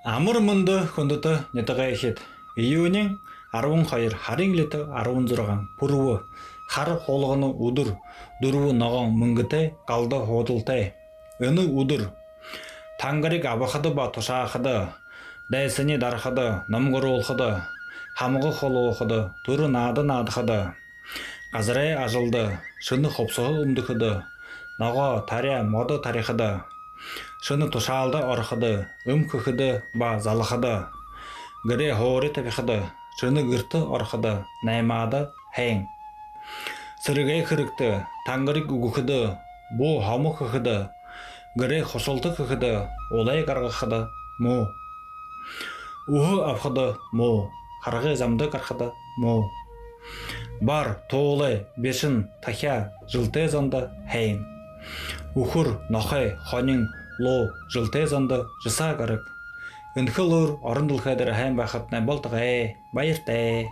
Амар мөндө хөндөтө нэтэгайхэд июнийн 12 харын лит 16 пүрвө хар хулганы өдөр дөрвө ногоон мөнгөтэй галда худалтай өнө өдөр тангарыг авахад ба тушаахад дайсны дарахад намгоруулахад хамгах холуухад төр наадахад газраа ажалда шөнө ховсоо өмдөөхд ногоо таря мод тарихад шөнө тушаалда ороход өмхөхд ба залахад гэрээ хооры тавихад шөнө гэрт ороход наймаад хайн сэргээ хэрэгт тангарыг өгөхд буу хомохохд гэрээ хосолдохд улай гаргахад муу өөхө авахд муу харгай замда гарахад муу бар туулай бешин тахя жылтэй занда хайн үхэр нохой хонин луу жылтэй занда жисаа гараг өнхөлөр орон дулхайдар хайн байхад болтгай баяртай